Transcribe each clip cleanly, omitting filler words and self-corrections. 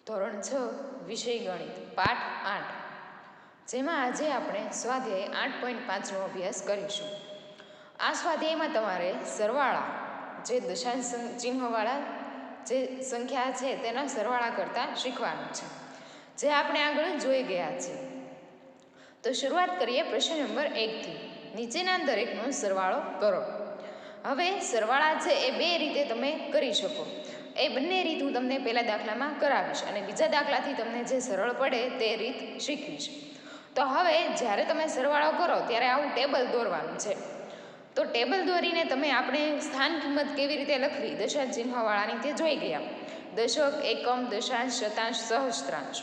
ધોરણ 6 વિષય ગણિત પાઠ 8, જેમાં આજે આપણે સ્વાધ્યાય 8.5નો અભ્યાસ કરીશું. આ સ્વાધ્યાયમાં તમારે સરવાળા, જે દશાંશ ચિહ્નવાળા જે સંખ્યા છે તેના સરવાળા કરતાં શીખવાનું છે, જે આપણે આગળ જોઈ ગયા છીએ. તો શરૂઆત કરીએ પ્રશ્ન નંબર 1થી. નીચેના દરેકનો સરવાળો કરો. હવે સરવાળા છે એ બે રીતે તમે કરી શકો. એ બંને રીત હું તમને પહેલા દાખલામાં કરાવીશ અને બીજા દાખલાથી તમને જે સરળ પડે તે રીત શીખવીશ. તો હવે જ્યારે તમે સરવાળો કરો ત્યારે આવું ટેબલ દોરવાનું છે. તો ટેબલ દોરીને તમે આપણે સ્થાન કિંમત કેવી રીતે લખવી દશાંશ ચિહ્નવાળાની તે જોઈ ગયા. દશક, એકમ, દશાંશ, શતાંશ, સહસ્ત્રાંશ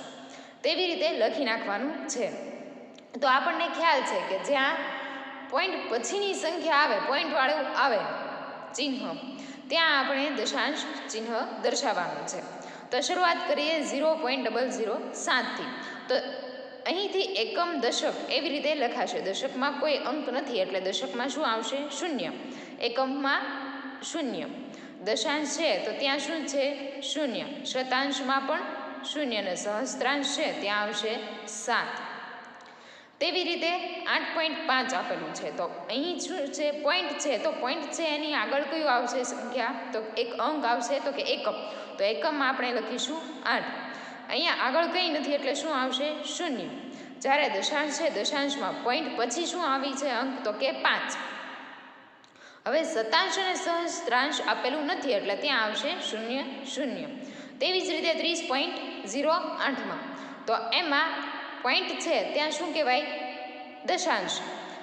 તેવી રીતે લખી નાખવાનું છે. તો આપણને ખ્યાલ છે કે જ્યાં પોઈન્ટ પછીની સંખ્યા આવે, પોઈન્ટવાળું આવે ચિહ્ન, ત્યાં આપણે દશાંશ ચિહ્ન દર્શાવવાનું છે. તો શરૂઆત કરીએ 0.007થી. તો અહીંથી એકમ, દશક એવી રીતે લખાશે. દશકમાં કોઈ અંક નથી એટલે દશકમાં શું આવશે? 0. એકમમાં 0. દશાંશ છે તો ત્યાં શું છે? 0. શતાંશમાં પણ 0 અને સહસ્ત્રાંશ છે ત્યાં આવશે 7. તેવી રીતે 8.5 આપેલું છે. તો અહીં શું છે? પોઈન્ટ છે. તો પોઈન્ટ છે એની આગળ કયું આવશે સંખ્યા? તો એક અંક આવશે તો કે એકમ. તો એકમમાં આપણે લખીશું 8. અહીંયા આગળ કંઈ નથી એટલે શું આવશે? 0. જ્યારે દશાંશ છે, દશાંશમાં પોઈન્ટ પછી શું આવી છે અંક? તો કે 5. હવે શતાંશ અને સહસ્ત્રાંશ આપેલું નથી એટલે ત્યાં આવશે 0, 0. તેવી જ રીતે 30.08માં તો એમાં પોઈન્ટ છે ત્યાં શું કહેવાય? દશાંશ.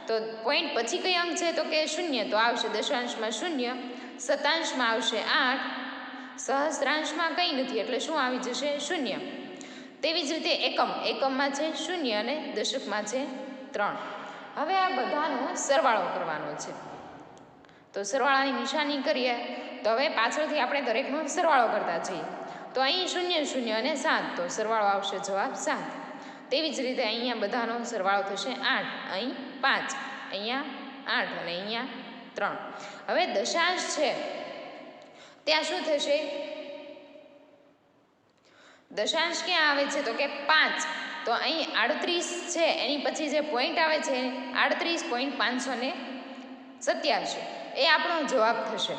તો પોઈન્ટ પછી કઈ અંક છે? તો કે 0. તો આવશે દશાંશમાં 0, શતાંશમાં આવશે 8, સહસ્ત્રાંશમાં કંઈ નથી એટલે શું આવી જશે? 0. તેવી જ રીતે એકમ, એકમમાં છે 0 અને દશકમાં છે 3. હવે આ બધાનો સરવાળો કરવાનો છે. તો સરવાળાની નિશાની કરીએ તો હવે પાછળથી આપણે દરેકનો સરવાળો કરતા જઈએ. તો અહીં 0, 0 અને 7, તો સરવાળો આવશે જવાબ 7. તેવી જ રીતે અહીંયા બધાનો સરવાળો થશે 8, અહીં 5, અહીંયા 8 અને અહીંયા 3. હવે દશાંશ છે ત્યાં શું થશે? દશાંશ ક્યાં આવે છે? તો કે 5. તો અહીં 38 છે એની પછી જે પોઈન્ટ આવે છે 38.587 એ આપણો જવાબ થશે.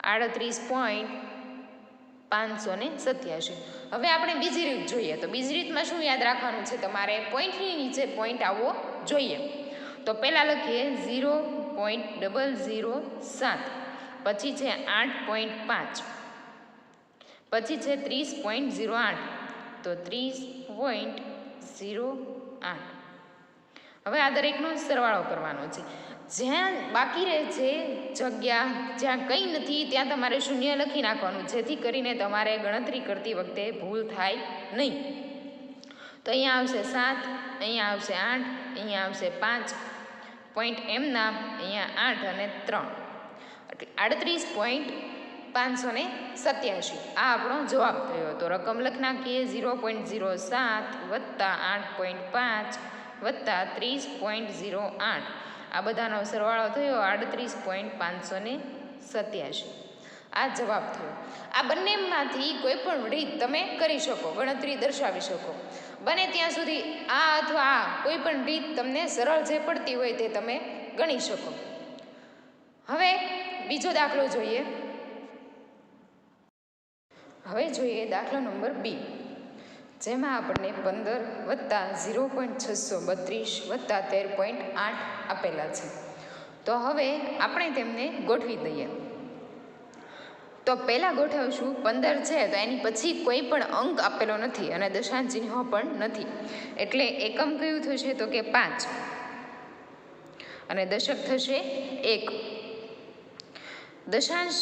38.587. હવે આપણે બીજી રીત જોઈએ. તો બીજી રીતમાં શું યાદ રાખવાનું છે તમારે? પોઈન્ટની નીચે પોઈન્ટ આવવો જોઈએ. તો પહેલાં લખીએ 0.007, પછી છે 8.5, પછી છે 30.08, તો 30.08. હવે આ દરેકનો સરવાળો કરવાનો છે. જ્યાં બાકી રહે છે જગ્યા, જ્યાં કંઈ નથી ત્યાં તમારે 0 લખી નાખવાનું, જેથી કરીને તમારે ગણતરી કરતી વખતે ભૂલ થાય નહીં. તો અહીંયા આવશે 7, અહીંયા આવશે 8, અહીંયા આવશે 5, પોઈન્ટ એમના અહીંયા 8 અને 3, એટલે 38.587 આ આપણો જવાબ થયો. તો રકમ લખી નાખીએ 0.07 વત્તા 8.5 વત્તા 30.08. આ બધાનો સરવાળો થયો 38.587. આ જવાબ થયો. આ બંનેમાંથી કોઈ પણ રીત તમે કરી શકો, ગણતરી દર્શાવી શકો. બને ત્યાં સુધી આ અથવા આ કોઈ પણ રીત તમને સરળ જે પડતી હોય તે તમે ગણી શકો. હવે બીજો દાખલો જોઈએ. હવે જોઈએ દાખલો નંબર 2, જેમાં આપણને 15 વત્તા 0.632 વત્તા 13.8 આપેલા છે. તો હવે આપણે તેમને ગોઠવી દઈએ. તો પહેલાં ગોઠવશું 15 છે તો એની પછી કોઈ પણ અંક આપેલો નથી અને દશાંશ ચિહ્ન પણ નથી, એટલે એકમ કયું થશે? તો કે 5 અને દશક થશે 1. દશાંશ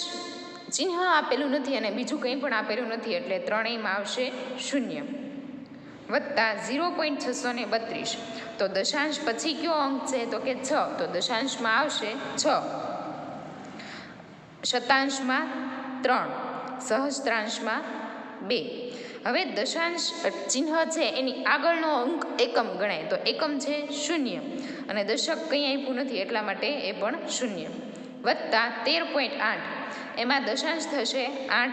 ચિહ્ન આપેલું નથી અને બીજું કંઈ પણ આપેલું નથી એટલે ત્રણેયમાં આવશે 0 વત્તા 0.632. તો દશાંશ પછી કયો અંક છે? તો કે 6. તો દશાંશમાં આવશે 6, શતાંશમાં 3, સહસ્ત્રાંશમાં 2. હવે દશાંશ ચિહ્ન છે એની આગળનો અંક એકમ ગણાય. તો એકમ છે 0 અને દશક કંઈ આપ્યું નથી એટલા માટે એ પણ 0 વત્તા 13.8. એમાં દશાંશ થશે 8,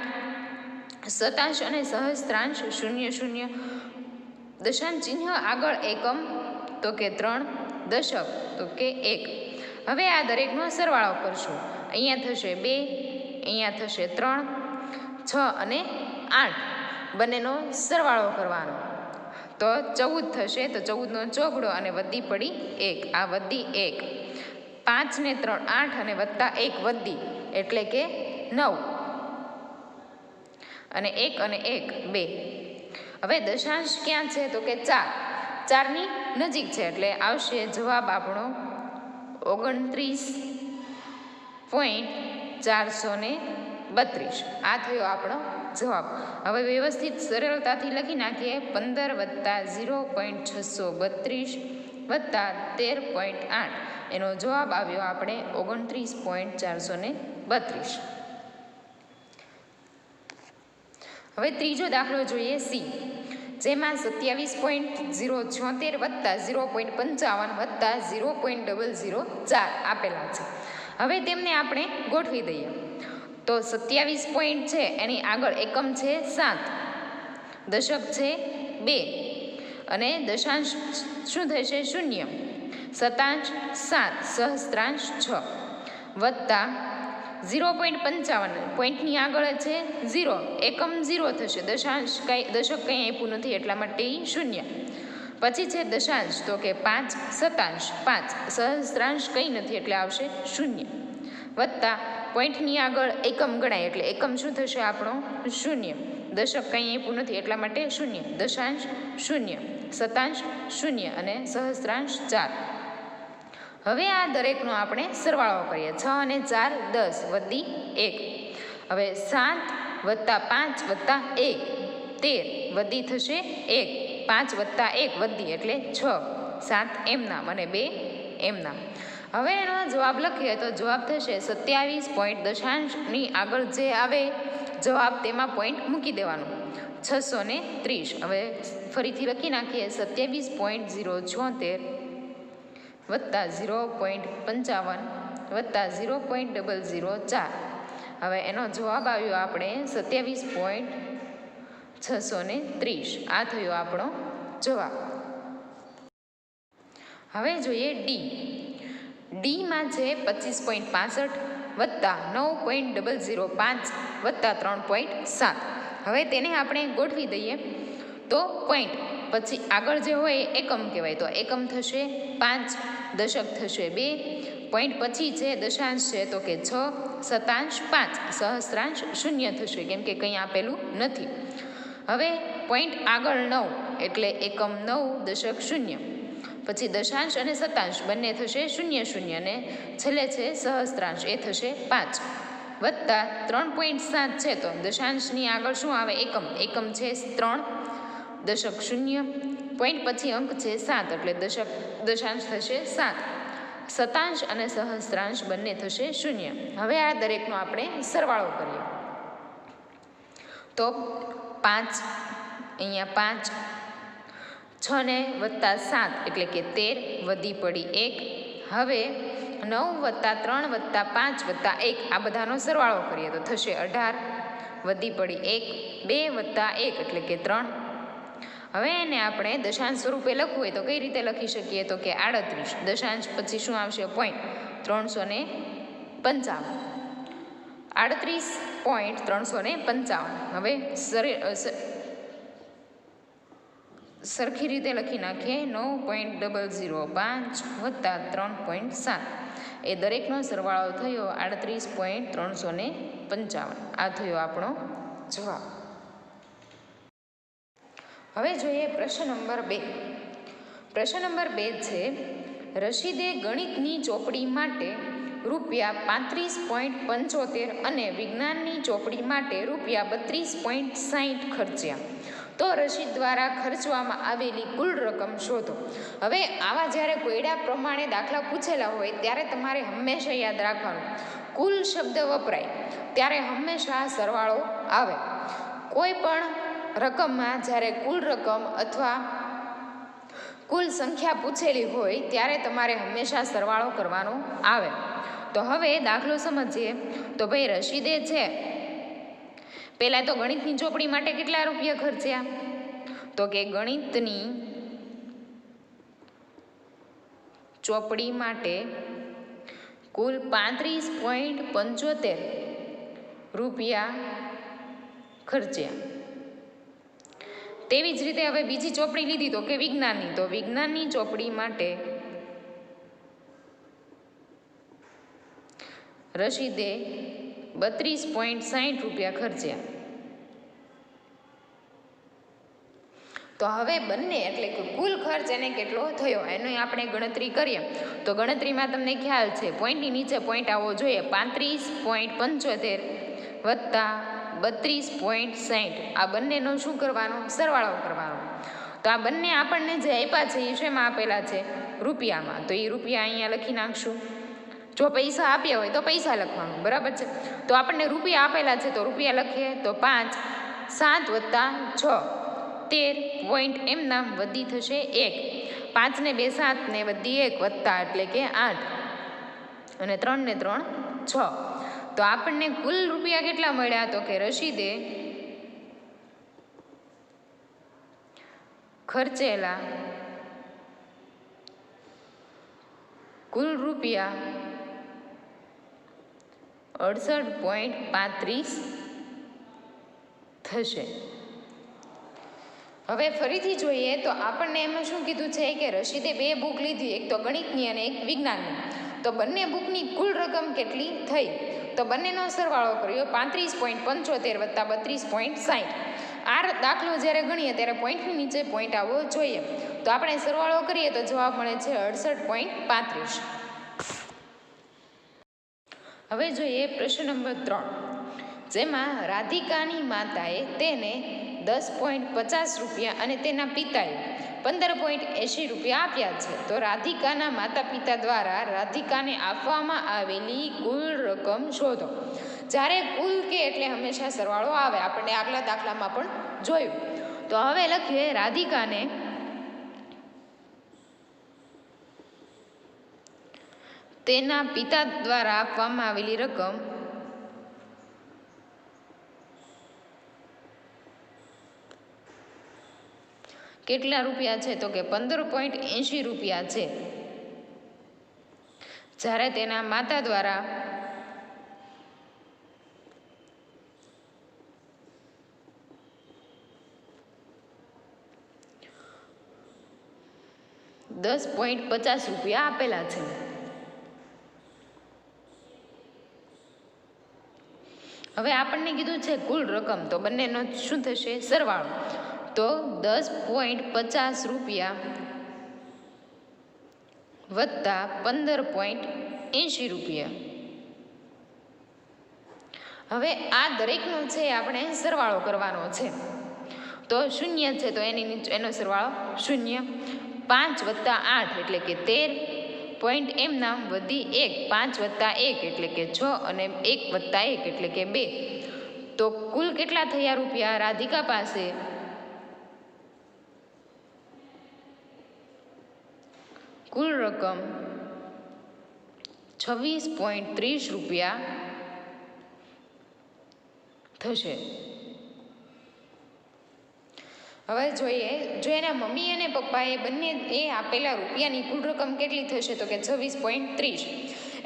શતાંશ અને સહસ્ત્રાંશ 0 0, દશાંશ ચિહ્ન આગળ એકમ તો કે 3, દશક તો કે 1. હવે આ દરેકનો સરવાળો કરશું. અહીંયા થશે 2, અહીંયા થશે 3, 6 અને 8, બંનેનો સરવાળો કરવાનો તો 14 થશે. તો 14નો ચોગડો અને વધી પડી 1, આ વધી 1. 5 ને 3 8 અને વત્તા 1 વધી એટલે કે 9, અને 1 અને 1 2. હવે દશાંશ ક્યાં છે તો કે 4, 4ની નજીક છે એટલે આવશે જવાબ આપણો 29.432. આ થયો આપણો જવાબ. હવે વ્યવસ્થિત સરળતાથી લખી નાખીએ. 15 + 0.632 વત્તા 13.8, એનો જવાબ આવ્યો આપણે 29.432. હવે ત્રીજો દાખલો જોઈએ સી, જેમાં 27.076 વત્તા 0.55 વત્તા 0.004 આપેલા છે. હવે તેમને આપણે ગોઠવી દઈએ. તો 27 પોઈન્ટ છે એની આગળ એકમ છે 7, દશક છે 2 અને દશાંશ શું થશે 0, શતાંશ 7, સહસ્ત્રાંશ 6 વત્તા 0.55, પોઈન્ટની આગળ છે 0, એકમ 0 થશે, દશાંશ દશક કંઈ આપ્યું નથી એટલા માટે 0. પછી છે દશાંશ તો કે 5, શતાંશ 5, સહસ્ત્રાંશ કંઈ નથી એટલે આવશે 0 વત્તા પોઈન્ટની આગળ એકમ ગણાય એટલે એકમ શું થશે આપણો 0, દશક કંઈ આપ્યું નથી એટલા માટે 0, દશાંશ 0, શતાંશ 0 અને સહસ્ત્રાંશ 4. હવે આ દરેકનો આપણે સરવાળો કરીએ. 6 અને 4 10 વધી 1. હવે 7 વત્તા 5 વત્તા 1 13 વધી થશે 1, 5 વત્તા 1 વધી એટલે 6, 7 એમનામ અને 2 એમનામ. હવે એનો જવાબ લખીએ તો જવાબ થશે 27 પોઈન્ટ, દશાંશની આગળ જે આવે જવાબ તેમાં પોઈન્ટ મૂકી દેવાનું 630. હવે ફરીથી લખી નાખીએ 27.076 વત્તા 0.55 વત્તા 0.004. હવે એનો જવાબ આવ્યો આપણે 27.630. આ થયો આપણો જવાબ. હવે જોઈએ ડી. ડીમાં છે 25.65 વત્તા 9.005 વત્તા 3.7. હવે તેને આપણે ગોઠવી દઈએ તો પોઈન્ટ પછી આગળ જે હોય એ એકમ કહેવાય. તો એકમ થશે 5, દશક થશે 2, પોઈન્ટ પછી છે દશાંશ છે તો કે 6, શતાંશ 5, સહસ્ત્રાંશ 0 થશે કેમ કે કંઈ આપેલું નથી. હવે પોઈન્ટ આગળ 9 એટલે એકમ 9, દશક 0, પછી દશાંશ અને શતાંશ બંને થશે 0 0 અને છેલ્લે છે સહસ્ત્રાંશ એ થશે 5 વત્તા 3.7 છે તો દશાંશની આગળ શું આવે એકમ, એકમ છે 3, દશક 0, પોઈન્ટ પછી અંક છે 7 એટલે દશાંશ થશે 7, શતાંશ અને સહસ્ત્રાંશ બંને થશે 0. હવે આ દરેકનો આપણે સરવાળો કરીએ તો 5, અહીંયા 5, 6 ને વત્તા 7 એટલે કે 13 વધી પડી 1. હવે 9 વત્તા 3 વત્તા 5 વત્તા 1 આ બધાનો સરવાળો કરીએ તો થશે 18 વધી પડી 1. 2 વત્તા 1 એટલે કે 3. હવે એને આપણે દશાંશ સ્વરૂપે લખવું હોય તો કઈ રીતે લખી શકીએ તો કે 38, દશાંશ પછી શું આવશે પોઈન્ટ 355, 38.355. હવે સરખી રીતે લખી નાખીએ 9.005 વત્તા 3.7 એ દરેકનો સરવાળો થયો 38.355. આ થયો આપણો જવાબ. હવે જોઈએ પ્રશ્ન નંબર 2. પ્રશ્ન નંબર 2 છે રશીદે ગણિતની ચોપડી માટે રૂપિયા 35.75 અને વિજ્ઞાનની ચોપડી માટે રૂપિયા 32.60 ખર્ચ્યા. તો રશીદ દ્વારા ખર્ચવામાં આવેલી કુલ રકમ શોધો. હવે આવા જ્યારે કોયડા પ્રમાણે દાખલા પૂછેલા હોય ત્યારે તમારે હંમેશા યાદ રાખવાનું કુલ શબ્દ વપરાય ત્યારે હંમેશા સરવાળો આવે. કોઈ પણ રકમમાં જ્યારે કુલ રકમ અથવા કુલ સંખ્યા પૂછેલી હોય ત્યારે તમારે હંમેશા સરવાળો કરવાનો આવે. તો હવે દાખલો સમજીએ તો ભાઈ રશીદે છે પહેલાં તો ગણિતની ચોપડી માટે કેટલા રૂપિયા ખર્ચ્યા? તો કે ગણિતની ચોપડી માટે કુલ 35.75 રૂપિયા ખર્ચ્યા. તેવી જ રીતે હવે બીજી ચોપડી લીધી તો કે વિજ્ઞાનની, તો વિજ્ઞાનની ચોપડી માટે રશીદે 32.60 રૂપિયા ખર્ચ્યા. તો હવે બંને એટલે કે કુલ ખર્ચ એને કેટલો થયો એની આપણે ગણતરી કરીએ તો ગણતરીમાં તમને ખ્યાલ છે પોઈન્ટની નીચે પોઈન્ટ આવવો જોઈએ. 35.75 વત્તા 32.60 આ બંનેનો શું કરવાનો? સરવાળો કરવાનો. તો આ બંને આપણને જે આપ્યા છે એ શેમાં આપેલા છે? રૂપિયામાં. તો એ રૂપિયા અહીંયા લખી નાખશું. જો પૈસા આપ્યા હોય તો પૈસા લખવાનું, બરાબર છે. તો આપણને રૂપિયા આપેલા છે તો રૂપિયા લખીએ તો 5, 7 વત્તા 6 13 પોઈન્ટ એમ નામ વધી થશે 1. 5 ને 2 7 ને વધી 1 વત્તા એટલે કે 8 અને 3 ને 3 6. તો આપણને કુલ રૂપિયા કેટલા મળ્યા? તો કે રશીદે ખર્ચેલા કુલ રૂપિયા 68.35 થશે. હવે ફરીથી જોઈએ તો આપણને એમાં શું કીધું છે કે રશીદે 2 બુક લીધી, એક તો ગણિતની અને એક વિજ્ઞાનની. તો બંને બુકની કુલ રકમ કેટલી થઈ? તો બંનેનો સરવાળો કર્યો 35.75 વત્તા 32.60. આ દાખલો જ્યારે ગણીએ ત્યારે પોઈન્ટની નીચે પોઈન્ટ આવવો જોઈએ. તો આપણે સરવાળો કરીએ તો જવાબ મળે છે 68.35. હવે જોઈએ પ્રશ્ન નંબર 3, જેમાં રાધિકાની માતાએ તેને 10.50 રૂપિયા અને તેના પિતાએ 15.80 રૂપિયા આપ્યા છે. તો રાધિકાના માતા પિતા દ્વારા રાધિકાને આપવામાં આવેલી કુલ રકમ શોધો. જ્યારે કુલ કે એટલે હંમેશા સરવાળો આવે, આપણને આગલા દાખલામાં પણ જોયું. તો હવે લખીએ રાધિકાને તેના પિતા દ્વારા આપવામાં આવેલી રકમ કેટલા રૂપિયા છે? તો કે 15.80 રૂપિયા છે. જ્યારે તેના માતા દ્વારા 10.50 રૂપિયા આપેલા છે. હવે આપણને કીધું છે કુલ રકમ, તો બંનેનો શું થશે? સરવાળો. તો 10.50 રૂપિયા વત્તા 15.80 રૂપિયા. હવે આ દરેકનો છે આપણે સરવાળો કરવાનો છે. તો શૂન્ય છે તો એનો સરવાળો 0. 5 વત્તા 8 એટલે કે 13 પોઈન્ટ એમ નામ વધી 1. 5 વત્તા 1 એટલે કે 6 અને 1 વત્તા 1 એટલે કે 2. તો કુલ કેટલા થયા રૂપિયા રાધિકા પાસે? કુલ રકમ 26.30 રૂપિયા થશે. હવે જોઈએ, જો એના મમ્મી અને પપ્પાએ બંને આપેલા રૂપિયાની કુલ રકમ કેટલી થશે? તો કે 26.30.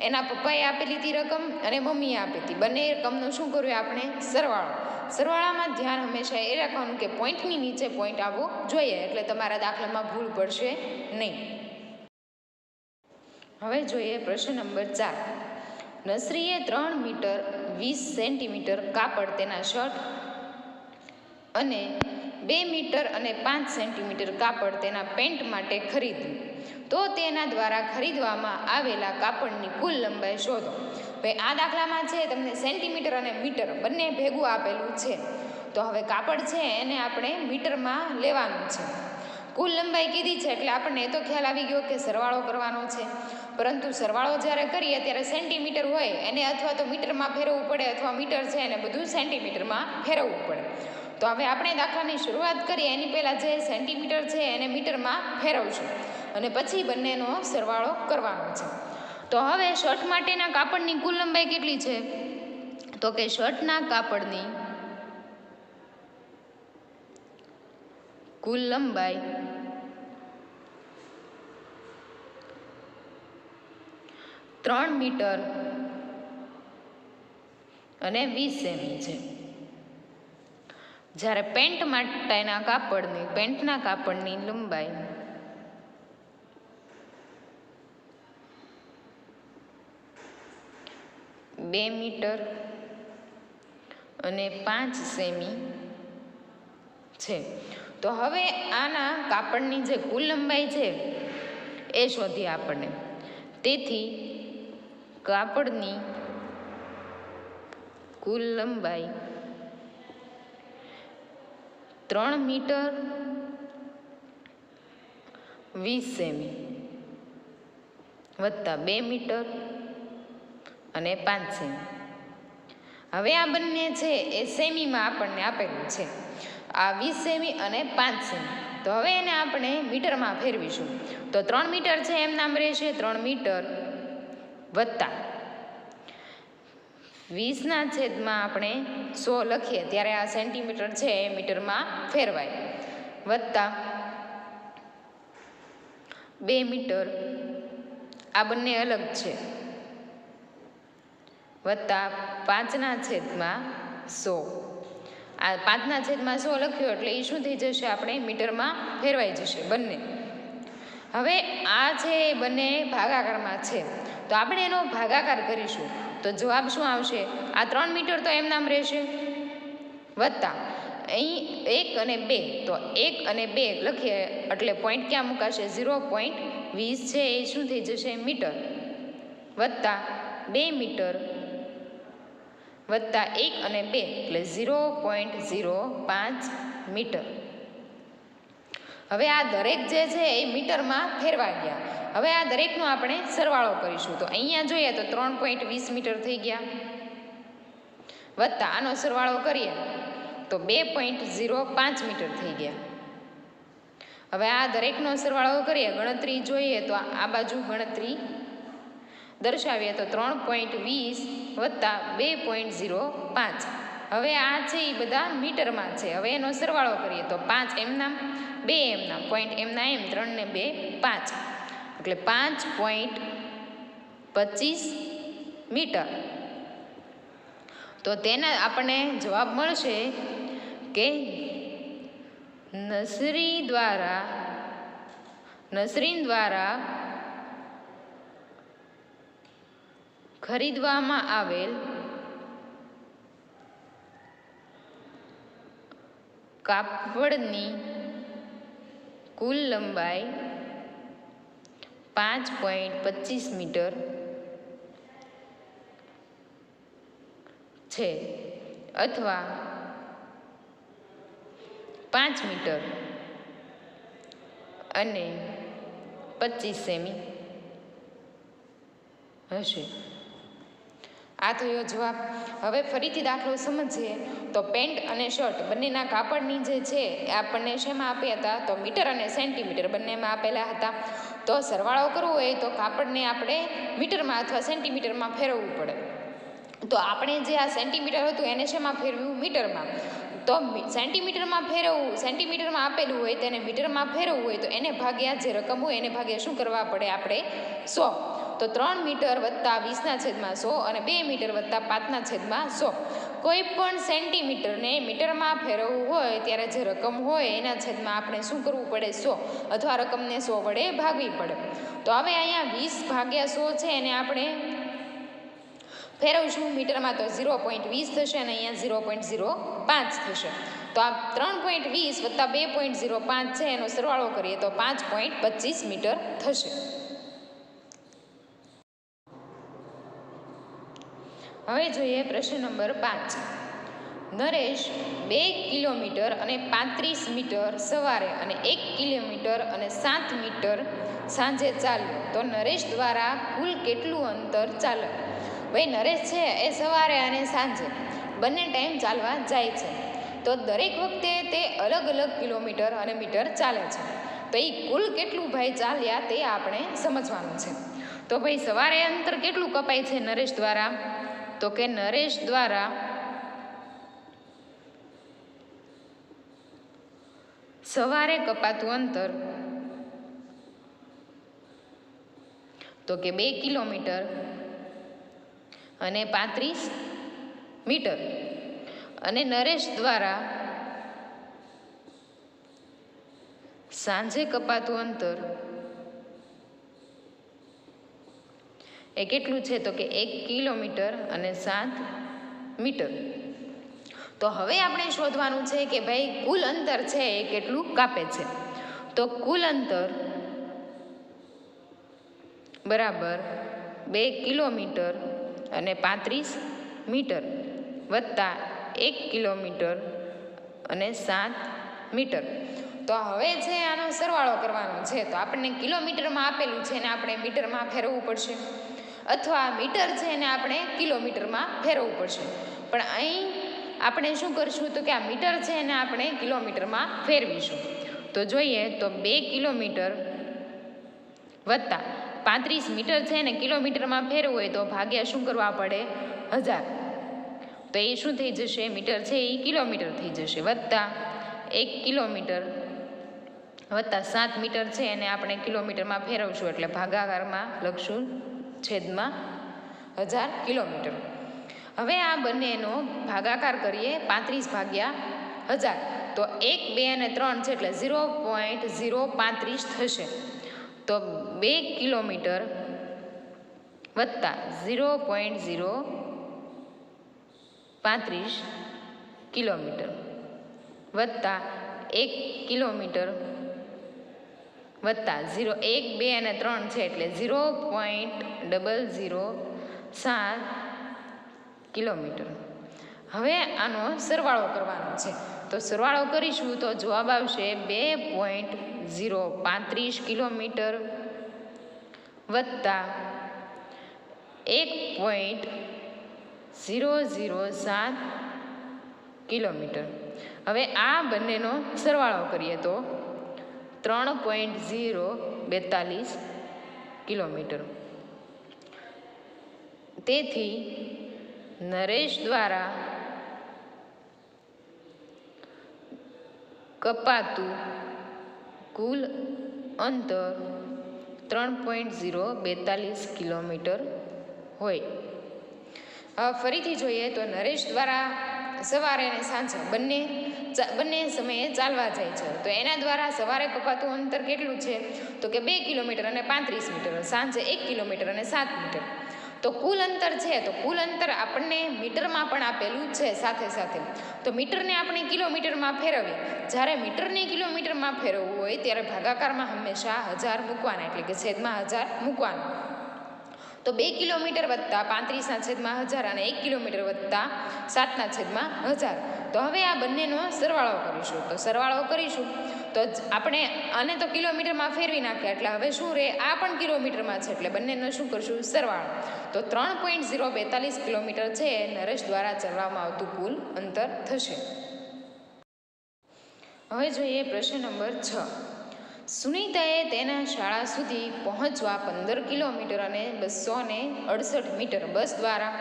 એના પપ્પાએ આપેલી હતી રકમ અને મમ્મીએ આપી હતી, બંને રકમનું શું કર્યું આપણે? સરવાળો. સરવાળામાં ધ્યાન હંમેશા એ રાખવાનું કે પોઈન્ટની નીચે પોઈન્ટ આવવો જોઈએ, એટલે તમારા દાખલામાં ભૂલ પડશે નહીં. હવે જોઈએ પ્રશ્ન નંબર 4. નસરીએ 3 મીટર 20 સેન્ટીમીટર કાપડ તેના શર્ટ અને 2 મીટર અને 5 સેન્ટીમીટર કાપડ તેના પેન્ટ માટે ખરીદ્યું. તો તેના દ્વારા ખરીદવામાં આવેલા કાપડની કુલ લંબાઈ શોધો. હવે આ દાખલામાં છે તમને સેન્ટીમીટર અને મીટર બંને ભેગું આપેલું છે. તો હવે કાપડ છે એને આપણે મીટરમાં લેવાનું છે. કુલ લંબાઈ કીધી છે એટલે આપણને એ તો ખ્યાલ આવી ગયો કે સરવાળો કરવાનો છે. પરંતુ સરવાળો જ્યારે કરીએ ત્યારે સેન્ટીમીટર હોય એને અથવા તો મીટરમાં ફેરવવું પડે અથવા મીટર છે એને બધું સેન્ટીમીટરમાં ફેરવવું પડે. તો હવે આપણે દાખલાની શરૂઆત કરીએ એની પહેલાં જે સેન્ટીમીટર છે એને મીટરમાં ફેરવશું અને પછી બંનેનો સરવાળો કરવાનો છે. તો હવે શર્ટ માટેના કાપડની કુલ લંબાઈ કેટલી છે? તો કે શર્ટના કાપડની કુલ લંબાઈ 3 મીટર અને 20 સેમી છે. જ્યારે પેન્ટ માટેના પેન્ટના કાપડની લંબાઈ 2 મીટર અને 5 સેમી છે. તો હવે આના કાપડની જે કુલ લંબાઈ છે એ શોધીએ આપણને. તેથી કાપડની કુલ લંબાઈ 3 મીટર 20 સેમી વત્તા 2 મીટર અને 5 સેમી. હવે આ બંને છે એ સેમીમાં આપણને આપેલું છે, આ 20 સેમી અને 5 સેમી. તો હવે એને આપણે મીટરમાં ફેરવીશું. તો 3 મીટર છે એમ નામ રહેશે 3 મીટર વત્તા 20ના છેદમાં આપણે 100 લખીએ ત્યારે આ સેન્ટીમીટર છે એ મીટરમાં ફેરવાય, વત્તા 2 મીટર, આ બંને અલગ છે, વત્તા 5ના છેદમાં 100. આ 5ના છેદમાં 100 લખ્યો એટલે એ શું થઈ જશે, આપણે મીટરમાં ફેરવાઈ જશે બંને. હવે આ છે એ બંને ભાગાકારમાં છે, તો આપણે એનો ભાગાકાર કરીશું. તો જવાબ શું આવશે, આ 3 મીટર તો એમ નામ રહેશે, વત્તા અહીં 1 અને 2, તો 1 અને 2 લખીએ એટલે પોઈન્ટ ક્યાં મુકાશે, 0.20 છે એ શું થઈ જશે મીટર, વત્તા 2 મીટર વત્તા 1 અને 2 એટલે 0.05 મીટર. હવે આ દરેક જે છે એ મીટરમાં ફેરવા ગયા. હવે આ દરેકનો આપણે સરવાળો કરીશું. તો અહીંયા જોઈએ તો 3.20 મીટર થઈ ગયા, વત્તા આનો સરવાળો કરીએ તો 2.05 મીટર થઈ ગયા. હવે આ દરેકનો સરવાળો કરીએ, ગણતરી જોઈએ તો આ બાજુ ગણતરી દર્શાવીએ તો 3.20 વત્તા 2.05. હવે આ છે એ બધા મીટરમાં છે. હવે એનો સરવાળો કરીએ તો 5 એમનામ, 2 એમનામ, પોઈન્ટ એમના એમ, 3 ને 2 5 એટલે 5.25 મીટર. તો તેના આપણને જવાબ મળશે કે નસરીન દ્વારા ખરીદવામાં આવેલ કાપડની કુલ લંબાઈ 5.25 મીટર છે, અથવા 5 મીટર અને 25 સેમી હશે. આ થયો જવાબ. હવે ફરીથી દાખલો સમજીએ તો પેન્ટ અને શર્ટ બંનેના કાપડની જે છે એ આપણને શેમાં આપ્યા હતા, તો મીટર અને સેન્ટીમીટર બંનેમાં આપેલા હતા. તો સરવાળો કરવો હોય તો કાપડને આપણે મીટરમાં અથવા સેન્ટીમીટરમાં ફેરવવું પડે. તો આપણે જે આ સેન્ટીમીટર હતું એને શેમાં ફેરવ્યું, મીટરમાં. તો સેન્ટીમીટરમાં ફેરવવું, સેન્ટીમીટરમાં આપેલું હોય તેને મીટરમાં ફેરવવું હોય તો એને ભાગ્યા જે રકમ હોય એને ભાગ્યા શું કરવા પડે આપણે, 100. તો 3 મીટર વત્તા 20ના છેદમાં 100 અને 2 મીટર વત્તા 5ના છેદમાં 100. કોઈ પણ સેન્ટીમીટરને મીટરમાં ફેરવવું હોય ત્યારે જે રકમ હોય એના છેદમાં આપણે શું કરવું પડે, 100, અથવા રકમને 100 વડે ભાગવી પડે. તો હવે અહીંયા 20 ભાગ્યા 100 છે એને આપણે ફેરવશું મીટરમાં તો 0.20 થશે અને અહીંયા 0.05 થશે. તો આ 3.20 વત્તા 2.05 છે એનો સરવાળો કરીએ તો 5.25 મીટર થશે. હવે જોઈએ પ્રશ્ન નંબર 5. નરેશ 2 કિલોમીટર અને 35 મીટર સવારે અને 1 કિલોમીટર અને 7 મીટર સાંજે ચાલ્યો, તો નરેશ દ્વારા કુલ કેટલું અંતર ચાલે? ભાઈ નરેશ છે એ સવારે અને સાંજે બંને ટાઈમ ચાલવા જાય છે, તો દરેક વખતે તે અલગ અલગ કિલોમીટર અને મીટર ચાલે છે. તો એ કુલ કેટલું ભાઈ ચાલ્યા તે આપણે સમજવાનું છે. તો ભાઈ સવારે અંતર કેટલું કપાય છે નરેશ દ્વારા, તો કે નરેશ દ્વારા સવારે કપાતું અંતર તો કે 2 કિલોમીટર અને 35 મીટર અને નરેશ દ્વારા સાંજે કપાતું અંતર એ કેટલું છે તો કે 1 કિલોમીટર અને 7 મીટર. તો હવે આપણે શોધવાનું છે કે ભાઈ કુલ અંતર છે એ કેટલું કાપે છે. તો કુલ અંતર બરાબર 2 કિલોમીટર અને 35 મીટર વત્તા 1 કિલોમીટર અને 7 મીટર. તો હવે છે આનો સરવાળો કરવાનો છે. તો આપણને કિલોમીટરમાં આપેલું છે ને આપણે મીટરમાં ફેરવવું પડશે, અથવા મીટર છે એને આપણે કિલોમીટરમાં ફેરવવું પડશે. પણ અહીં આપણે શું કરશું તો કે આ મીટર છે એને આપણે કિલોમીટરમાં ફેરવીશું. તો જોઈએ તો 2 કિલોમીટર વત્તા 35 મીટર છે ને કિલોમીટરમાં ફેરવું હોય તો ભાગ્યા શું કરવા પડે 1000. તો એ શું થઈ જશે, મીટર છે એ કિલોમીટર થઈ જશે, વત્તા 1 કિલોમીટર વત્તા 7 મીટર છે એને આપણે કિલોમીટરમાં ફેરવશું એટલે ભાગાકારમાં લખશું છેદમાં 1000 કિલોમીટર. હવે આ બંનેનો ભાગાકાર કરીએ 35 ભાગ્યા 1000. તો 1, 2 અને 3 છે એટલે 0.035 થશે. તો 2 કિલોમીટર વત્તા 0.035 કિલોમીટર વત્તા 1 કિલોમીટર વત્તા 1, 2 અને 3 છે એટલે 0.007 કિલોમીટર. હવે આનો સરવાળો કરવાનો છે. તો સરવાળો કરીશું તો જવાબ આવશે 2.035 કિલોમીટર વત્તા 1.007 કિલોમીટર. હવે આ બંનેનો સરવાળો કરીએ તો 3.042 કિલોમીટર. તેથી નરેશ દ્વારા કપાતું કુલ અંતર 3.042 કિલોમીટર હોય. ફરીથી જોઈએ તો નરેશ દ્વારા સવારે અને સાંજે બંને સમયે ચાલવા જાય છે. તો એના દ્વારા સવારે કપાતું અંતર કેટલું છે તો કે 2 કિલોમીટર અને 35 મીટર, સાંજે 1 કિલોમીટર અને 7 મીટર. તો કુલ અંતર છે તો કુલ અંતર આપણને મીટરમાં પણ આપેલું છે સાથે સાથે. તો મીટરને આપણે કિલોમીટરમાં ફેરવીએ. જ્યારે મીટરને કિલોમીટરમાં ફેરવવું હોય ત્યારે ભાગાકારમાં હંમેશા 1000 મૂકવાના, એટલે કે છેદમાં 1000 મૂકવાના. તો 2 કિલોમીટર વત્તા 35ના છેદમાં 1000 અને 1 કિલોમીટર વત્તા 7ના છેદમાં 1000. તો હવે આ બંનેનો સરવાળો કરીશું. તો સરવાળો કરીશું તો આપણે આને તો કિલોમીટરમાં ફેરવી નાખ્યા એટલે હવે શું રહે, આ પણ કિલોમીટરમાં છે એટલે બંનેનો શું કરશું સરવાળો. તો 3.042 કિલોમીટર છે નરેશ દ્વારા ચલાવવામાં આવતું કુલ અંતર થશે. હવે જોઈએ પ્રશ્ન નંબર 6. સુનીતાએ તેના શાળા સુધી પહોંચવા 15 કિલોમીટર અને 268 મીટર બસ દ્વારા,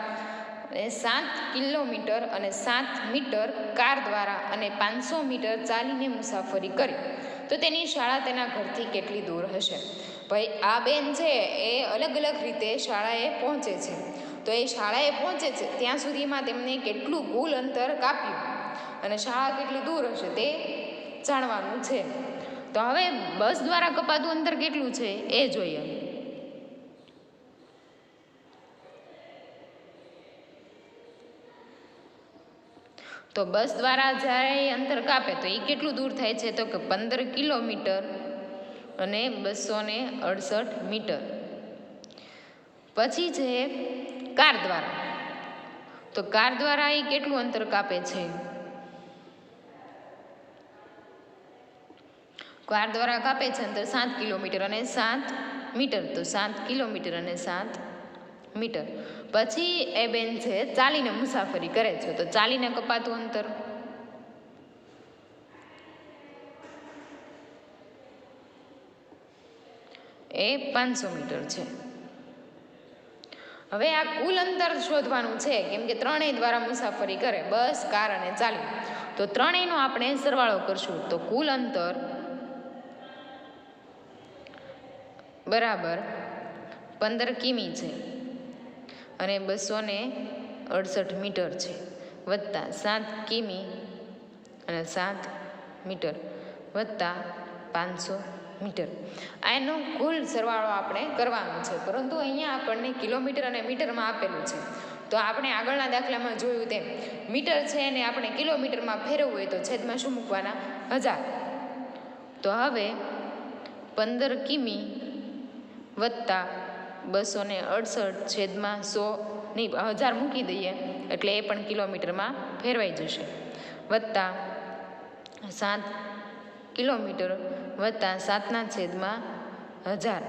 7 કિલોમીટર અને 7 મીટર કાર દ્વારા અને 500 મીટર ચાલીને મુસાફરી કરી. તો તેની શાળા તેના ઘરથી કેટલી દૂર હશે? ભાઈ આ બેન છે એ અલગ અલગ રીતે શાળાએ પહોંચે છે. તો એ શાળાએ પહોંચે છે ત્યાં સુધીમાં તેમને કેટલું કુલ અંતર કાપ્યું અને શાળા કેટલી દૂર હશે તે જાણવાનું છે. તો હવે બસ દ્વારા કપાતું અંતર કેટલું છે એ જોઈએ. તો બસ દ્વારા જ્યારે અંતર કાપે તો એ કેટલું દૂર થાય છે તો કે 15 કિલોમીટર અને 268 મીટર. પછી છે કાર દ્વારા. તો કાર દ્વારા એ કેટલું અંતર કાપે છે? કાર દ્વારા કાપે છે અંતર 7 કિલોમીટર અને 7 મીટર. તો 7 કિલોમીટર અને 7 મીટર. પછી એ બેન છે ચાલીને મુસાફરી કરે છે. તો ચાલીને કપાતું અંતર એ 500 મીટર છે. હવે આ કુલ અંતર શોધવાનું છે, કેમ કે ત્રણેય દ્વારા મુસાફરી કરે, બસ, કાર અને ચાલી. તો ત્રણેયનો આપણે સરવાળો કરશું. તો કુલ અંતર બરાબર 15 કિમી છે અને 268 મીટર છે, વત્તા 7 કિમી અને 7 મીટર વત્તા 500 મીટર. આનો કુલ સરવાળો આપણે કરવાનો છે, પરંતુ અહીંયા આપણને કિલોમીટર અને મીટરમાં આપેલું છે. તો આપણે આગળના દાખલામાં જોયું તેમ મીટર છે એને આપણે કિલોમીટરમાં ફેરવવું હોય તો છેદમાં શું મૂકવાના? 1000. તો હવે 15 કિમી વત્તા 268 છેદમાં 100 નહીં 1000 મૂકી દઈએ એટલે એ પણ કિલોમીટરમાં ફેરવાઈ જશે, વત્તા 7 કિલોમીટર વત્તા 7 છેદમાં 1000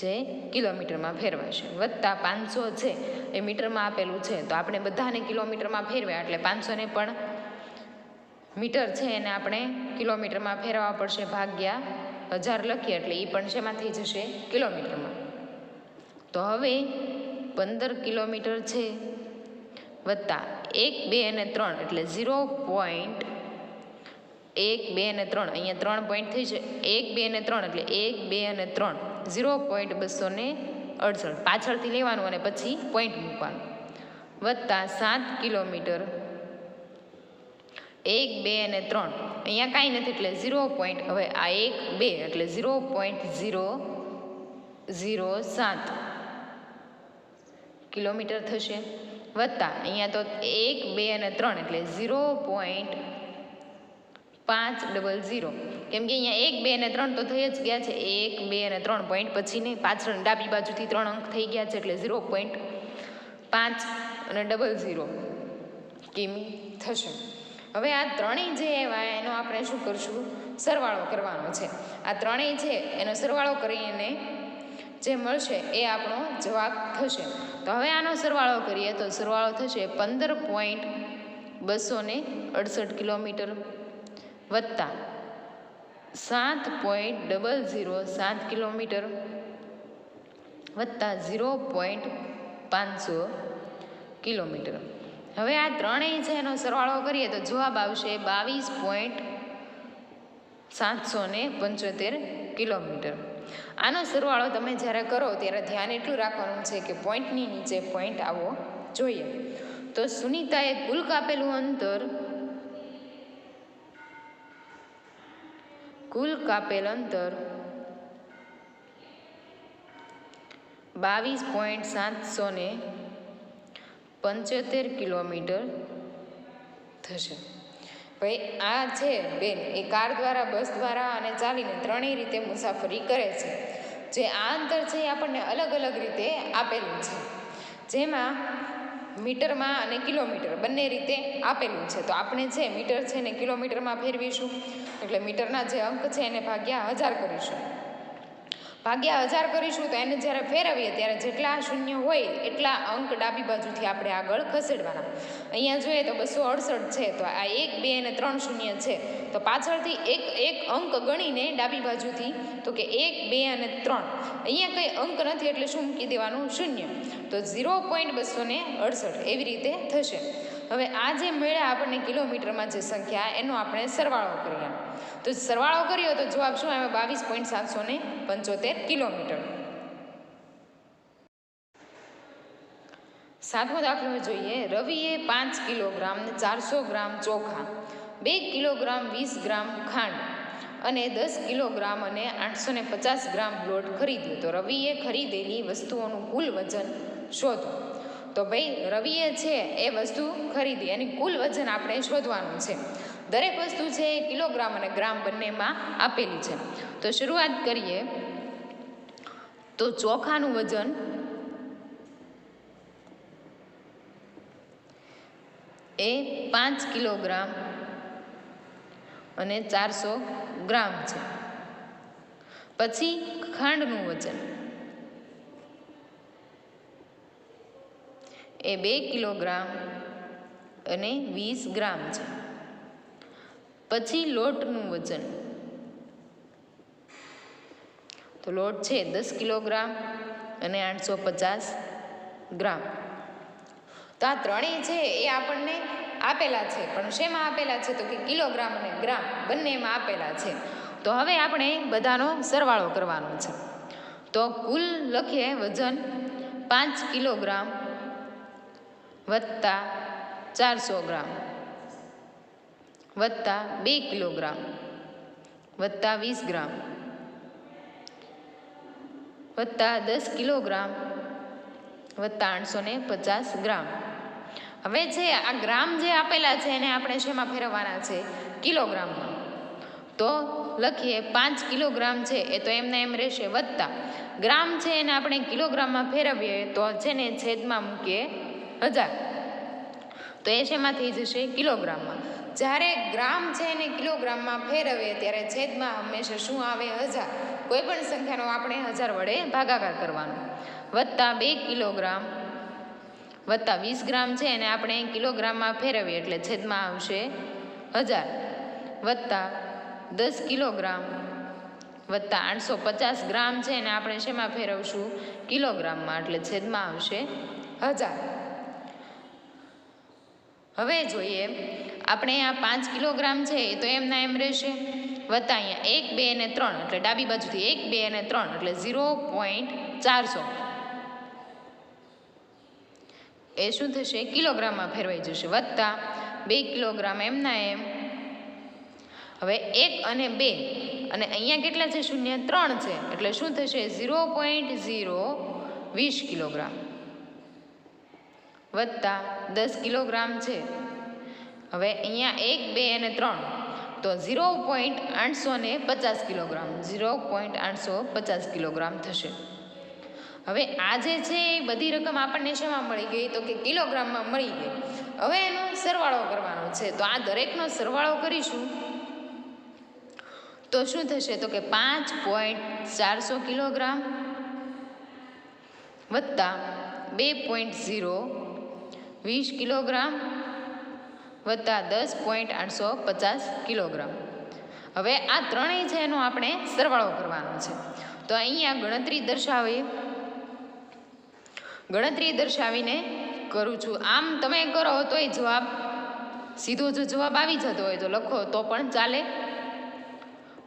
જે કિલોમીટરમાં ફેરવાશે, વત્તા 500 છે એ મીટરમાં આપેલું છે. તો આપણે બધાને કિલોમીટરમાં ફેરવ્યા એટલે 500ને પણ મીટર છે એને આપણે કિલોમીટરમાં ફેરવવા પડશે, ભાગ્યા 1000 લખીએ એટલે એ પણ શેમાં થઈ જશે? કિલોમીટરમાં. તો હવે 15 કિલોમીટર છે વત્તા 1, 2 અને 3 એટલે 0.1, 2 અને 3 અહીંયા 3 પોઈન્ટ થઈ છે. 1, 2 અને 3 એટલે 1, 2 અને 3 0.268 પાછળથી લેવાનું અને પછી પોઈન્ટ મૂકવાનું, વત્તા 7 કિલોમીટર 1, 2 અને 3 અહીંયા કાંઈ નથી એટલે 0. હવે આ 1, 2 એટલે 0.007 કિલોમીટર થશે, વત્તા અહીંયા તો 1, 2 અને 3 એટલે 0.500, કેમ કે અહીંયા 1, 2 અને 3 તો થઈ જ ગયા છે. 1, 2 અને 3 પોઈન્ટ પછી નહીં, પાછળ ડાબી બાજુથી 3 અંક થઈ ગયા છે એટલે 0.500 કિમી થશે. હવે આ ત્રણેય જે એવા એનો આપણે શું કરશું? સરવાળો કરવાનો છે. આ ત્રણેય છે એનો સરવાળો કરીને જે મળશે એ આપણો જવાબ થશે. તો હવે આનો સરવાળો કરીએ તો સરવાળો થશે 15.268 કિલોમીટર વત્તા 7.007 કિલોમીટર વત્તા 0.500 કિલોમીટર. હવે આ ત્રણેય છે એનો સરવાળો કરીએ તો જવાબ આવશે 22.775 કિલોમીટર. આનો સરવાળો તમે જ્યારે કરો ત્યારે ધ્યાન એટલું રાખવાનું છે કે પોઈન્ટની નીચે પોઈન્ટ આવવો જોઈએ. તો સુનિતાએ કુલ કાપેલું અંતર, કુલ કાપેલ અંતર 22.775 કિલોમીટર થશે. ભાઈ આ છે બેન એ કાર દ્વારા, બસ દ્વારા અને ચાલીને ત્રણેય રીતે મુસાફરી કરે છે. જે આ અંતર છે એ આપણને અલગ અલગ રીતે આપેલું છે, જેમાં મીટરમાં અને કિલોમીટર બંને રીતે આપેલું છે. તો આપણે છે મીટર છે ને કિલોમીટરમાં ફેરવીશું એટલે મીટરના જે અંક છે એને ભાગ્યા 1000 કરીશું. ભાગ્યા 1000 કરીશું તો એને જ્યારે ફેરવીએ ત્યારે જેટલા શૂન્ય હોય એટલા અંક ડાબી બાજુથી આપણે આગળ ખસેડવાના. અહીંયા જોઈએ તો 268 છે, તો આ 1, 2 અને 3 શૂન્ય છે, તો પાછળથી એક અંક ગણીને ડાબી બાજુથી તો કે 1, 2 અને 3 અહીંયા કંઈ અંક નથી એટલે શું મૂકી દેવાનું? શૂન્ય. તો 0.268 એવી રીતે થશે. હવે આ જે મળ્યા આપણને કિલોમીટરમાં જે સંખ્યા એનો આપણે સરવાળો કરીએ. તો સરવાળો કર્યો તો જવાબ શું આવે? 22.775 કિલોમીટર. 7મો દાખલો જોઈએ. રવિએ 5 કિલોગ્રામ 400 ગ્રામ ચોખા, 2 કિલોગ્રામ 20 ગ્રામ ખાંડ અને 10 કિલોગ્રામ અને 850 ગ્રામ લોટ ખરીદ્યો. તો રવિએ ખરીદેલી વસ્તુઓનું કુલ વજન શોધો. તો ભાઈ રવિએ છે એ વસ્તુ ખરીદી એની કુલ વજન આપણે શોધવાનું છે. દરેક વસ્તુ છે એ કિલોગ્રામ અને ગ્રામ બંનેમાં આપેલી છે. તો શરૂઆત કરીએ તો ચોખાનું વજન એ 5 કિલોગ્રામ અને 400 ગ્રામ છે. પછી ખાંડનું વજન એ 2 કિલોગ્રામ અને 20 ગ્રામ છે. પછી લોટનું વજન, તો લોટ છે 10 કિલોગ્રામ અને 850 ગ્રામ. તો આ ત્રણેય છે એ આપણને આપેલા છે, પણ શેમાં આપેલા છે? તો કે કિલોગ્રામ અને ગ્રામ બંનેમાં આપેલા છે. તો હવે આપણે બધાનો સરવાળો કરવાનો છે. તો કુલ લખીએ વજન 5 કિલોગ્રામ વત્તા 400 ગ્રામ વત્તા 2 કિલોગ્રામ વત્તા 20 ગ્રામ વત્તા 10 કિલોગ્રામ વત્તા 850 ગ્રામ. હવે છે આ ગ્રામ જે આપેલા છે એને આપણે શેમાં ફેરવવાના છે? કિલોગ્રામમાં. તો લખીએ 5 કિલોગ્રામ છે એ તો એમને એમ રહેશે, વત્તા ગ્રામ છે એને આપણે કિલોગ્રામમાં ફેરવીએ તો છે ને છેદમાં મૂકીએ 1000. તો એ શેમાં થઈ જશે? કિલોગ્રામમાં. જ્યારે ગ્રામ છે એને કિલોગ્રામમાં ફેરવીએ ત્યારે છેદમાં હંમેશા શું આવે? 1000. કોઈ પણ સંખ્યાનો આપણે 1000 વડે ભાગાકાર કરવાનો. વત્તા 2 કિલોગ્રામ વત્તા 20 ગ્રામ છે એને આપણે કિલોગ્રામમાં ફેરવીએ એટલે છેદમાં આવશે 1000 વત્તા 10 કિલોગ્રામ વત્તા 850 ગ્રામ છે એને આપણે શેમાં ફેરવશું? કિલોગ્રામમાં, એટલે છેદમાં આવશે 1000. હવે જોઈએ આપણે આ 5 કિલોગ્રામ છે એ તો એમના એમ રહેશે, વત્તા અહીંયા 1, 2 અને 3 એટલે ડાબી બાજુથી 1, 2 અને 3 એટલે 0.400 એ શું થશે? કિલોગ્રામમાં ફેરવાઈ જશે. વત્તા 2 કિલોગ્રામ એમના એમ. હવે 1 અને 2 અને અહીંયા કેટલા છે? શૂન્ય 3 છે એટલે શું થશે? 0.020 કિલોગ્રામ વત્તા 10 કિલોગ્રામ છે. હવે અહીંયા 1, 2 અને 3 તો 0.850 કિલોગ્રામ 0.850 કિલોગ્રામ થશે. હવે આ જે છે એ બધી રકમ આપણને શેમાં મળી ગઈ? તો કે કિલોગ્રામમાં મળી ગઈ. હવે એનો સરવાળો કરવાનો છે. તો આ દરેકનો સરવાળો કરીશું તો શું થશે? તો કે 5.400 કિલોગ્રામ વત્તા 2.020 કિલોગ્રામ વત્તા 10.850 કિલોગ્રામ. હવે આ ત્રણેય છે એનો આપણે સરવાળો કરવાનો છે. તો અહીંયા ગણતરી દર્શાવીને કરું છું. આમ તમે કરો તોય જવાબ સીધો જો જવાબ આવી જતો હોય તો લખો તો પણ ચાલે,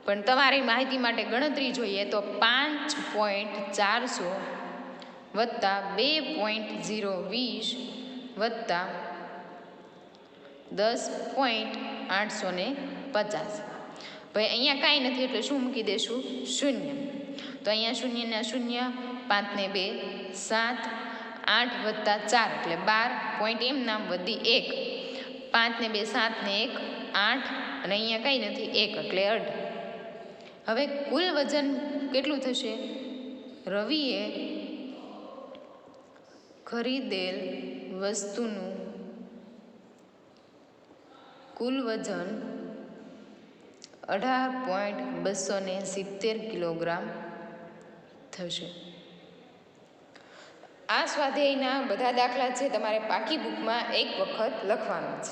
પણ તમારી માહિતી માટે ગણતરી જોઈએ તો 5.400 વત્તા 2.020 વત્તા 10.850. ભાઈ અહીંયા કાંઈ નથી એટલે શું મૂકી દઈશું? શૂન્ય. તો અહીંયા શૂન્યના શૂન્ય, 5 ને 2 7, 8 વત્તા 4 એટલે 12 પોઈન્ટ એમ નામ વધી 1, 5 ને 2 7 ને 1 8 અને અહીંયા કંઈ નથી 1 એટલે 8. હવે કુલ વજન કેટલું થશે? રવિએ ખરીદેલ વસ્તુનું કુલ વજન 18.270 કિલોગ્રામ થશે. આ સ્વાધ્યાયના બધા દાખલા છે તમારે પાકી બુકમાં એક વખત લખવાના છે.